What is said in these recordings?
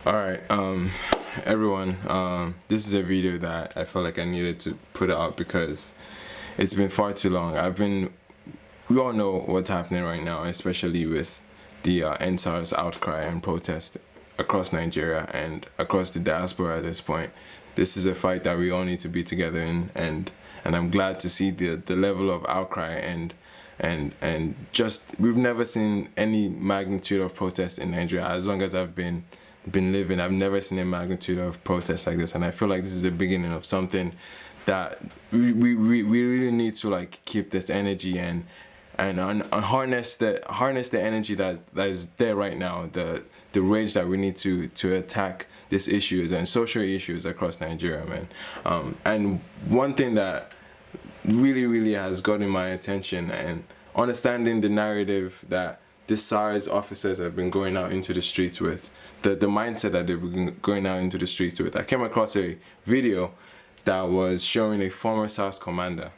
Alright, everyone, this is a video that I felt like I needed to put out because it's been far too long. We all know what's happening right now, especially with the SARS outcry and protest across Nigeria and across the diaspora at this point. This is a fight that we all need to be together in, and I'm glad to see the level of outcry and just we've never seen any magnitude of protest in Nigeria. As long as I've been living, I've never seen a magnitude of protest like this, and I feel like this is the beginning of something that we really need to like keep this energy and harness the energy that is there right now, the rage that we need to attack these issues and social issues across Nigeria, man. And one thing that really has gotten my attention and understanding the narrative that the SARS officers have been going out into the streets with, the mindset that they've been going out into the streets with. I came across a video that was showing a former SARS commander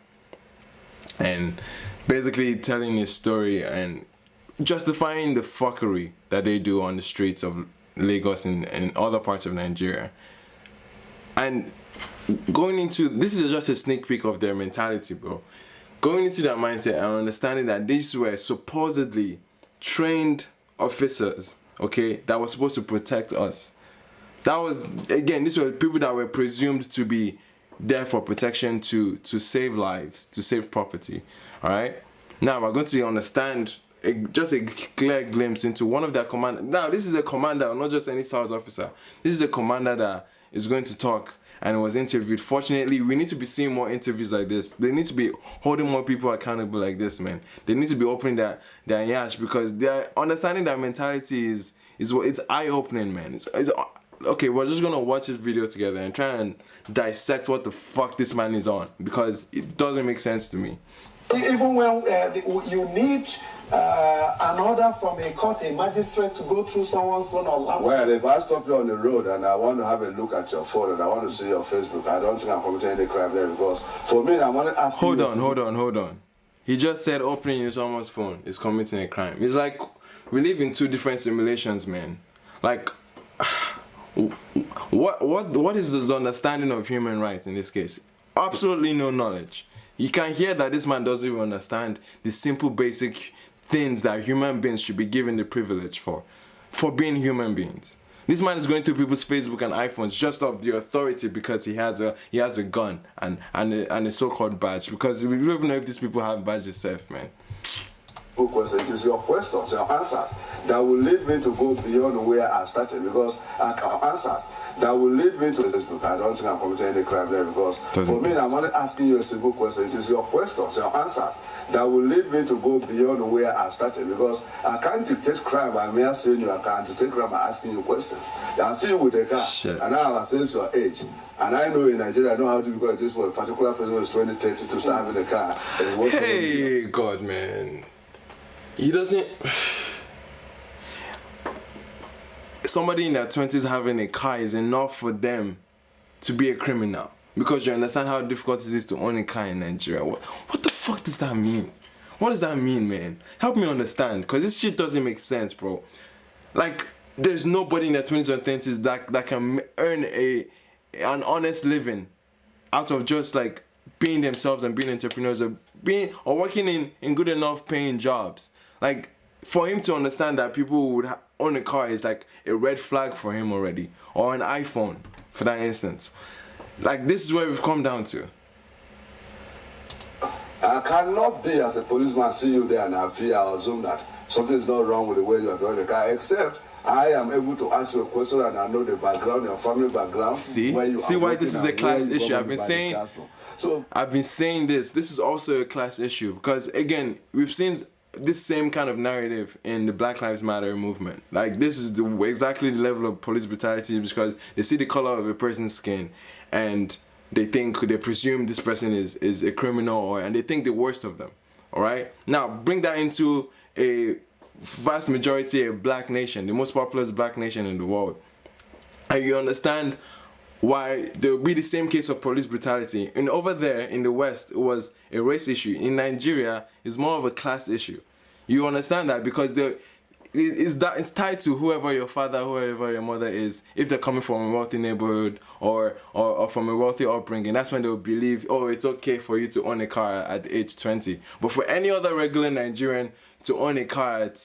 and basically telling his story and justifying the fuckery that they do on the streets of Lagos and other parts of Nigeria. And going into, this is just a sneak peek of their mentality, bro. Going into that mindset and understanding that these were supposedly trained officers, okay, that were supposed to protect us. That was, again, these were people that were presumed to be there for protection, to save lives, to save property, all right? Now, we're going to understand just a clear glimpse into one of their commanders. Now, this is a commander, not just any SARS officer. This is a commander that is going to talk and was interviewed. Fortunately, we need to be seeing more interviews like this. They need to be holding more people accountable like this, man. They need to be opening their yash, because they're understanding that mentality is what it's eye-opening, man. It's okay, we're just gonna watch this video together and try and dissect what the fuck this man is on, because it doesn't make sense to me. Even when you need an order from a court, a magistrate, to go through someone's phone or laptop. Well, if I stop you on the road and I want to have a look at your phone and I want to see your Facebook, I don't think I'm committing any crime there, because for me, I'm only asking. Hold on. He just said opening someone's phone is committing a crime. It's like we live in two different simulations, man. Like, what is his understanding of human rights in this case? Absolutely no knowledge. You can hear that this man doesn't even understand the simple basic things that human beings should be given the privilege for being human beings. This man is going through people's Facebook and iPhones just off the authority because he has a gun and a so-called badge, because we don't even know if these people have badges self, man. Question. It is your questions, your answers that will lead me to go beyond where I started, because our answers that will lead me to Facebook. I don't think I'm committing any crime there, because for me, I'm only asking you a simple question. It is your questions, your answers that will lead me to go beyond where I started, because I can't detect crime by me asking you. I can't detect crime by asking you questions. I see you with a car, Shit. and I have assessed your age. And I know in Nigeria, I know how difficult it is for a particular person who is 20, 30 to start having a car. Hey, God, man. He doesn't. Somebody in their 20s having a car is enough for them to be a criminal, because you understand how difficult it is to own a car in Nigeria. What the fuck does that mean? What does that mean, man? Help me understand, because this shit doesn't make sense, bro. Like, there's nobody in their 20s or 30s that can earn an honest living out of just like being themselves and being entrepreneurs, or working in good enough paying jobs. Like, for him to understand that people would own a car is like a red flag for him already, or an iPhone for that instance. Like, this is where we've come down to. I cannot be, as a policeman, see you there and I assume that something's not wrong with the way you are driving the car, except I am able to ask you a question and I know the background, your family background. See why this is a class issue. I've been saying this is also a class issue, because again, we've seen this same kind of narrative in the Black Lives Matter movement. Like, this is exactly the level of police brutality, because they see the color of a person's skin and they presume this person is a criminal, and they think the worst of them. All right, now bring that into a vast majority a black nation, the most populous black nation in the world, and you understand why there will be the same case of police brutality. And over there in the West, it was a race issue. In Nigeria, it's more of a class issue. You understand that, because it's tied to whoever your father, whoever your mother is. If they're coming from a wealthy neighborhood or from a wealthy upbringing, that's when they'll believe, oh, it's okay for you to own a car at age 20. But for any other regular Nigerian to own a car at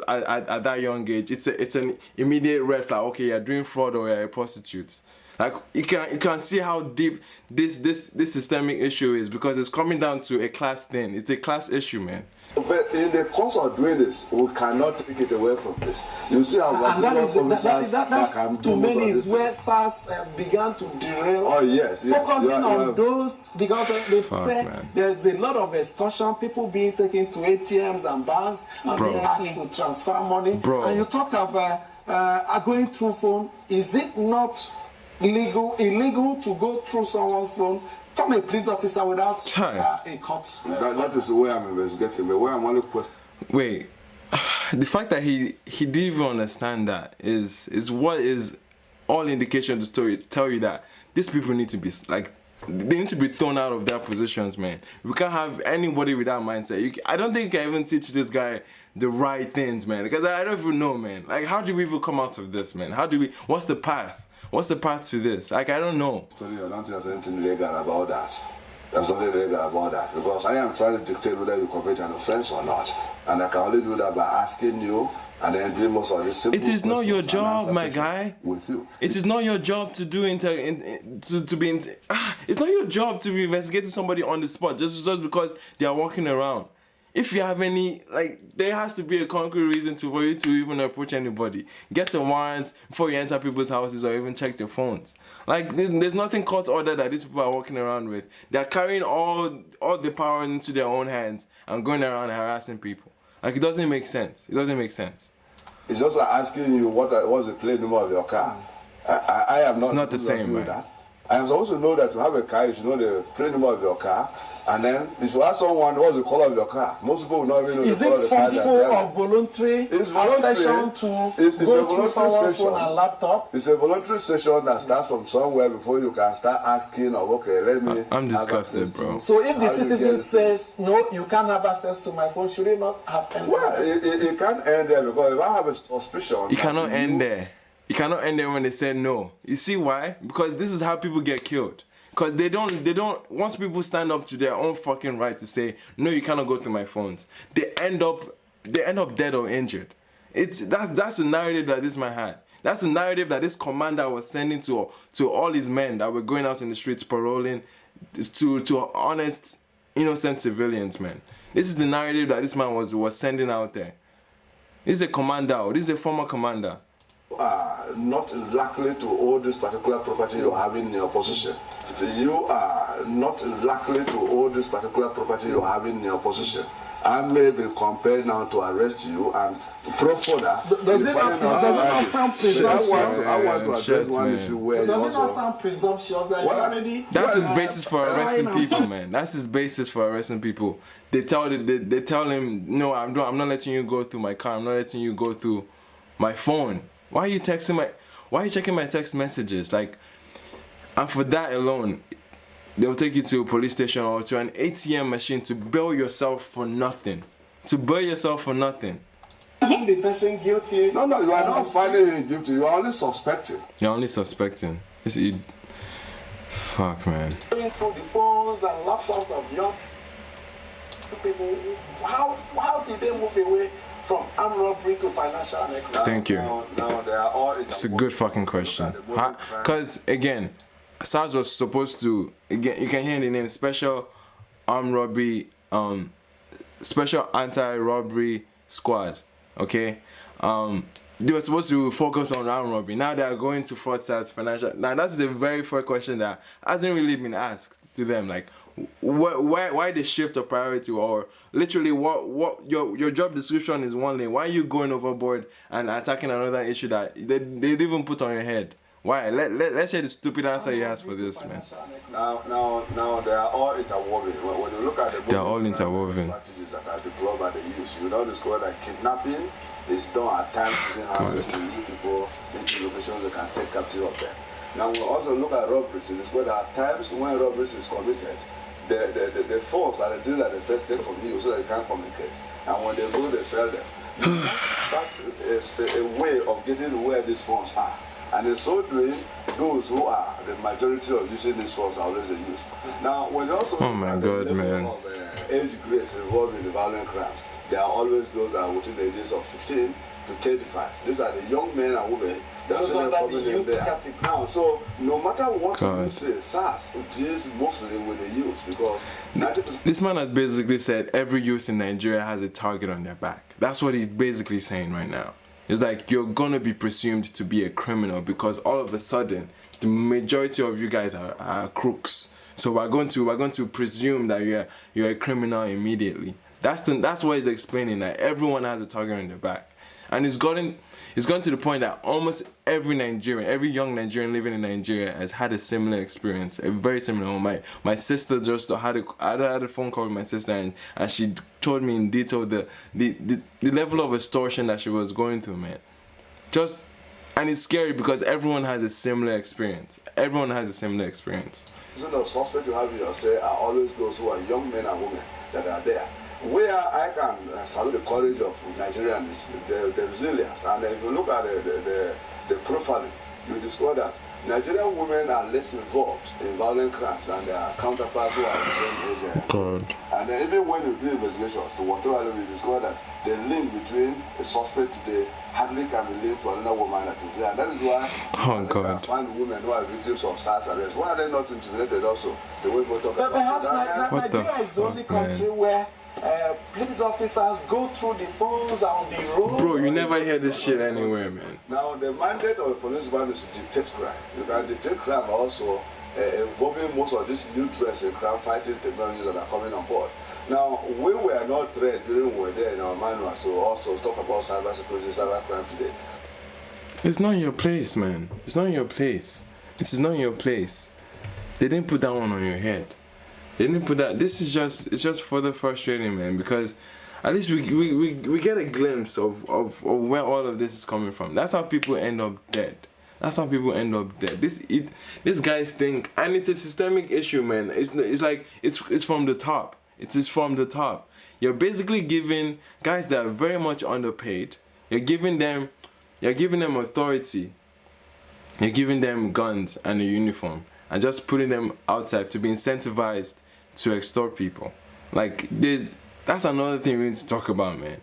that young age, it's an immediate red flag. Okay, you're doing fraud or you're a prostitute. Like you can see how deep this systemic issue is, because it's coming down to a class thing. It's a class issue, man. But in the course of doing this, we cannot take it away from this. You see how and that's to many is where SARS began to derail. Oh yes, focusing on those, because they say there's a lot of extortion, people being taken to ATMs and banks and being asked to transfer money. And you talked of going through phone. Is it not illegal to go through someone's phone from a police officer without a court? That is the way I'm investigating. The way I'm only questioning. Wait, the fact that he didn't even understand that is what is all indication to story tell you that these people need to be they need to be thrown out of their positions, man. We can't have anybody with that mindset. I don't think you can even teach this guy the right things, man. Because I don't even know, man. Like, how do we even come out of this, man? What's the path? What's the path to this? Like, I don't know. I don't think there's anything illegal about that. There's nothing illegal about that, because I am trying to dictate whether you commit an offense or not. And I can only do that by asking you and then doing most of this simple. It is not your job, my guy. With you. It is not your job to do it's not your job to be investigating somebody on the spot just because they are walking around. If you have any, there has to be a concrete reason for you to even approach anybody. Get a warrant before you enter people's houses or even check their phones. There's nothing court order that these people are walking around with. They're carrying all the power into their own hands and going around harassing people. It doesn't make sense. It doesn't make sense. It's just like asking you what's the plate number of your car. I am not. It's not the same, man. That. I am supposed to know that to have a car, you should know the plate number of your car. And then you should ask someone what's the color of your car. Most people will not even know the color of the car. Is it forceful or voluntary session to go through someone's phone and laptop? It's a voluntary session that starts from somewhere before you can start asking okay, let me. I'm disgusted, bro. So if the citizen says, no, you can't have access to my phone, should it not have ended? Well, it can't end there, because if I have a suspicion. It cannot end there. It cannot end there when they say no. You see why? Because this is how people get killed. Because they don't, once people stand up to their own fucking right to say, no, you cannot go through my phones, they end up dead or injured. That's the narrative that this man had. That's the narrative that this commander was sending to all his men that were going out in the streets paroling to honest, innocent civilians, man. This is the narrative that this man was sending out there. This is a commander, this is a former commander. Not likely to own this particular property you're having in your possession. You are not likely to own this particular property you're having in your possession. I may be compelled now to arrest you and probe further. Does it not sound presumptuous? I want to address one issue where does it not sound presumptuous that you already... That's his basis for arresting people, man. That's his basis for arresting people. They tell him, no, I'm not letting you go through my car. I'm not letting you go through my phone. Why are you checking my text messages? And for that alone, they'll take you to a police station or to an ATM machine to bail yourself for nothing. To bail yourself for nothing. Finding the person guilty. No, you are not finding him guilty. You are only suspecting. You're only suspecting. Fuck, man. Going through the phones and laptops of young people, how did they move away from armed robbery to financial necklace? Thank you. Now they are all. It's a good fucking question. Because again, SARS was supposed to, again, you can hear in the name, Special Armed Robbery, Special Anti-Robbery Squad. Okay, they were supposed to focus on armed robbery. Now they are going to fraudsters, financial. Now that's the very first question that hasn't really been asked to them. Why the shift of priority, or literally what your job description is one lane. Why are you going overboard and attacking another issue that they didn't even put on your head? Why? Let's hear the stupid answer he has for this, man. Now they are all interwoven. When you look at they are all interwoven. Strategies that are deployed by the youth, you know, discover that kidnapping is done at times using houses to lead people into locations they can take captive of them. Now we also look at robberies. You discover that at times when robberies is committed, the phones are the things that they first take from you so they can't communicate. And when they go, they sell them. That is a way of getting where these funds are. And in so doing, those who are the majority of using these funds are always the youth. Now, when you also oh my God, man. of age grades involved in the violent crimes, there are always those that are within the ages of 15 to 35. These are the young men and women that are coming in there. Now, so no matter what you say, SARS deals mostly with the youth because 90%. This man has basically said every youth in Nigeria has a target on their back. That's what he's basically saying right now. It's like you're gonna be presumed to be a criminal because all of a sudden the majority of you guys are crooks. So we're going to presume that you're a criminal immediately. That's what he's explaining, that everyone has a target on their back. And it's gotten to the point that almost every young Nigerian living in Nigeria has had a similar experience, a very similar one. My sister just had a phone call with my sister, and she told me in detail the level of extortion that she was going through, man. And it's scary because everyone has a similar experience. Everyone has a similar experience. The suspects you have in your say are always those who are young men and women that are there. Where I can salute the courage of Nigerians, the resilience, and if you look at the profiling, you discover that Nigerian women are less involved in violent crimes than their counterparts who are the same age. God. And even when you do investigations to whatever, you discover that the link between a suspect today hardly can be linked to another woman that is there. And that is why God. Find women who are victims of SARS arrest. Why are they not intimidated also? The way we talk but perhaps Nigeria is the only country where police officers go through the phones on the road. Bro, you never hear this shit anywhere, man. Now, the mandate of the policeman is to detect crime. You can detect crime also involving most of these new threats and crime fighting technologies that are coming on board. Now, we were not trained during we were there in our manual, so also talk about cyber security, cyber crime today. It's not in your place, man. It's not in your place. It is not in your place. They didn't put that one on your head. They didn't put that. It's just further frustrating, man, because at least we get a glimpse of where all of this is coming from. That's how people end up dead. That's how people end up dead. These guys think, and it's a systemic issue, man. It's like it's from the top. It is from the top. You're basically giving guys that are very much underpaid. You're giving them authority. You're giving them guns and a uniform, and just putting them outside to be incentivized to extort people. Like that's another thing we need to talk about, man.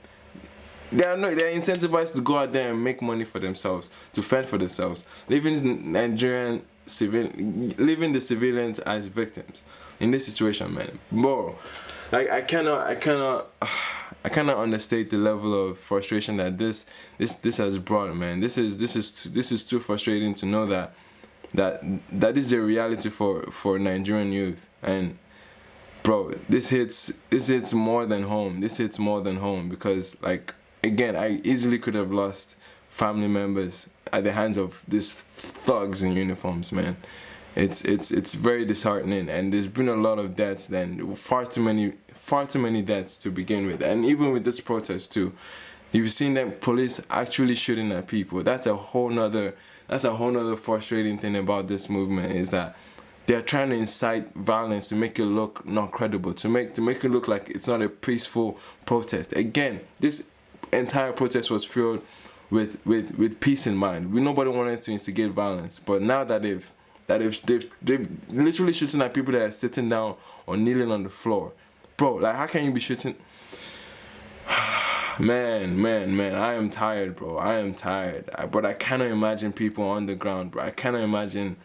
They're incentivized to go out there and make money for themselves, to fend for themselves, leaving the civilians as victims in this situation, man. Bro, like I cannot understate the level of frustration that this has brought, man. This is too frustrating to know that is the reality for Nigerian youth. And bro, this hits more than home. This hits more than home because, like, again, I easily could have lost family members at the hands of these thugs in uniforms, man. It's very disheartening, and there's been a lot of deaths. Then far too many deaths to begin with, and even with this protest too, you've seen that police actually shooting at people. That's a whole nother frustrating thing about this movement, is that they're trying to incite violence to make it look not credible, to make it look like it's not a peaceful protest. Again, this entire protest was filled with peace in mind. Nobody wanted to instigate violence, but now that they've literally shooting at people that are sitting down or kneeling on the floor, bro. Like, how can you be shooting? Man, I am tired, bro. I am tired. But I cannot imagine people on the ground, bro. I cannot imagine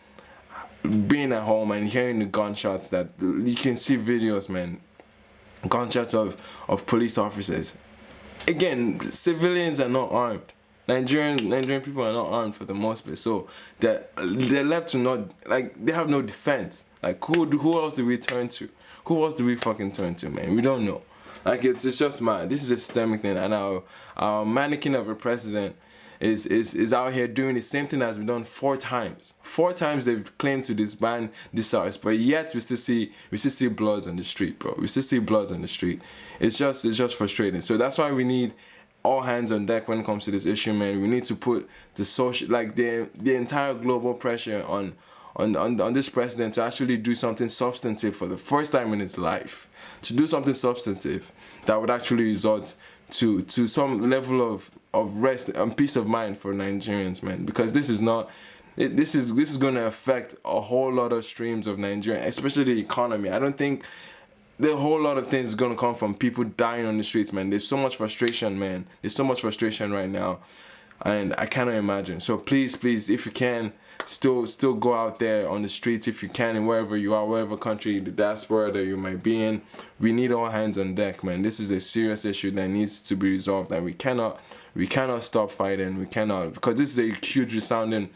being at home and hearing the gunshots. That you can see videos, man. Gunshots of police officers. Again, civilians are not armed. Nigerian people are not armed for the most part, so they're left to not, like, they have no defense. Like, who else do we turn to? Who else do we fucking turn to, man? We don't know. Like, it's just mad. This is a systemic thing, and our mannequin of a president is out here doing the same thing as we've done 4 times. 4 times they've claimed to disband the SARS, but yet we still see bloods on the street, bro. We still see bloods on the street. It's just frustrating. So that's why we need all hands on deck when it comes to this issue, man. We need to put the social, like the entire global pressure on this president to actually do something substantive for the first time in his life. To do something substantive that would actually result some level of rest and peace of mind for Nigerians, man, because this is going to affect a whole lot of streams of Nigeria, especially the economy. I don't think the whole lot of things is going to come from people dying on the streets, man. There's so much frustration, man. There's so much frustration right now, and I cannot imagine. So please, if you can, still go out there on the streets if you can, and wherever you are, whatever country, the diaspora that you might be in, we need all hands on deck, man. This is a serious issue that needs to be resolved, and we cannot stop fighting. We cannot, because this is a huge resounding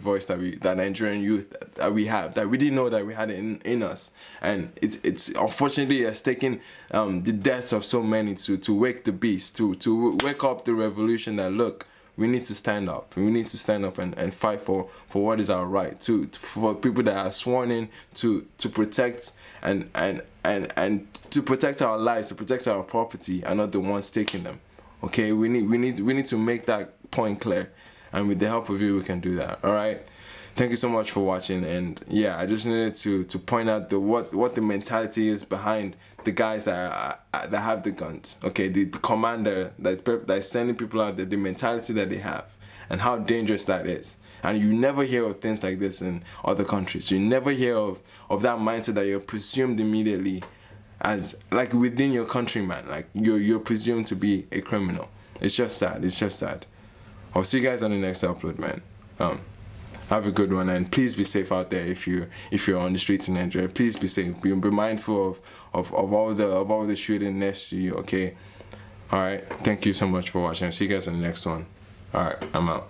voice that Nigerian youth that we have, that we didn't know that we had in us, and it's unfortunately it's taken the deaths of so many to wake the beast, to wake up the revolution that, look, we need to stand up. We need to stand up and fight for what is our right, for people that are sworn in to protect and to protect our lives, to protect our property, and not the ones taking them. Okay, we need to make that point clear, and with the help of you, we can do that. All right. Thank you so much for watching, and yeah, I just needed to point out what the mentality is behind the guys that have the guns. Okay, the commander that is sending people out there, the mentality that they have, and how dangerous that is. And you never hear of things like this in other countries. You never hear of that mindset that you're presumed immediately as, like, within your country, man. Like you're presumed to be a criminal. It's just sad. It's just sad. I'll see you guys on the next upload, man. Have a good one, and please be safe out there. If you're on the streets in Nigeria, please be safe. Be mindful of all the shooting next to you. Okay. All right. Thank you so much for watching. I'll see you guys in the next one. All right. I'm out.